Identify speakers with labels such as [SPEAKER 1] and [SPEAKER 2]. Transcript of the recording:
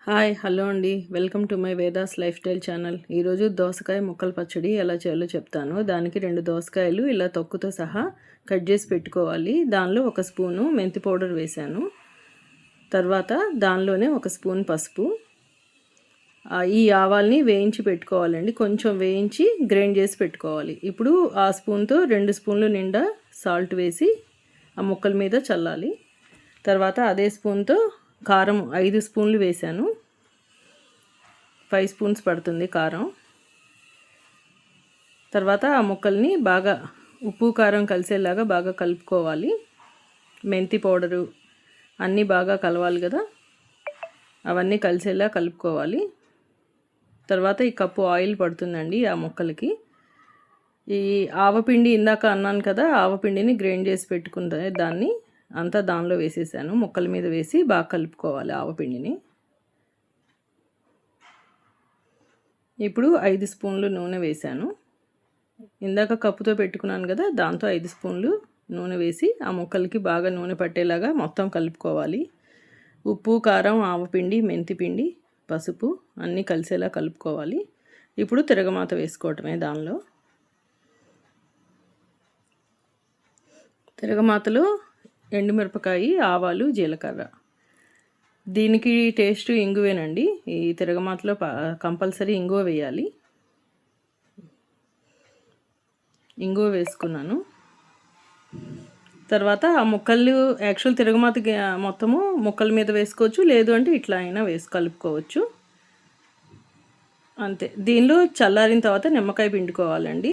[SPEAKER 1] Hi hello అండి, welcome to my Vedas life style channel. ఈరోజు దోసకాయ ముక్కల పచ్చడి ఎలా చేయాలో చెప్తాను. దానికి 2 దోసకాయలు ఇలా తొక్కుతో సహా కట్ చేసి పెట్టుకోవాలి. దానిలో 1 స్పూను మెంతి పౌడర్ వేసాను. తర్వాత దానిలోనే 1 స్పూన్ పసుపు. ఈ ఆవాల్ని వేయించి పెట్టుకోవాలండి. కొంచెం వేయించి గ్రైండ్ చేసి పెట్టుకోవాలి. ఇప్పుడు ఆ స్పూన్తో 2 స్పూన్లు నిండా సాల్ట్ వేసి ఆ ముక్కల మీద చల్లాలి. తర్వాత అదే స్పూన్తో కారం 5 స్పూన్లు వేసాను. 5 స్పూన్స్ పడుతుంది కారం. తర్వాత ఆ ముక్కల్ని బాగా ఉప్పు కారం కలిసేలాగా బాగా కలుపుకోవాలి. మెంతి పౌడరు అన్నీ బాగా కలవాలి కదా, అవన్నీ కలిసేలా కలుపుకోవాలి. తర్వాత ఈ కప్పు ఆయిల్ పడుతుందండి ఆ ముక్కలకి. ఈ ఆవపిండి ఇందాక అన్నాను కదా, ఆవపిండిని గ్రైండ్ చేసి పెట్టుకున్న దాన్ని అంతా దానిలో వేసేసాను. ముక్కల మీద వేసి బాగా కలుపుకోవాలి ఆవపిండిని. ఇప్పుడు 5 స్పూన్లు నూనె వేసాను. ఇందాక కప్పుతో పెట్టుకున్నాను కదా, దాంతో 5 స్పూన్లు నూనె వేసి ఆ ముక్కలకి బాగా నూనె పట్టేలాగా మొత్తం కలుపుకోవాలి. ఉప్పు కారం ఆవపిండి మెంతిపిండి పసుపు అన్నీ కలిసేలా కలుపుకోవాలి. ఇప్పుడు తిరగమాత వేసుకోవటమే. దానిలో తిరగమాతలో ఎండుమిరపకాయ ఆవాలు జీలకర్ర. దీనికి టేస్ట్ ఇంగువేనండి. ఈ తిరగమాతలో కంపల్సరీ ఇంగువ వేయాలి. ఇంగువ వేసుకున్నాను. తర్వాత ఆ ముక్కలు యాక్చువల్ తిరగమాతకి మొత్తము ముక్కల మీద వేసుకోవచ్చు, లేదు అంటే ఇట్లా అయినా కలుపుకోవచ్చు అంతే. దీనిలో చల్లారిన తర్వాత నిమ్మకాయ పిండుకోవాలండి.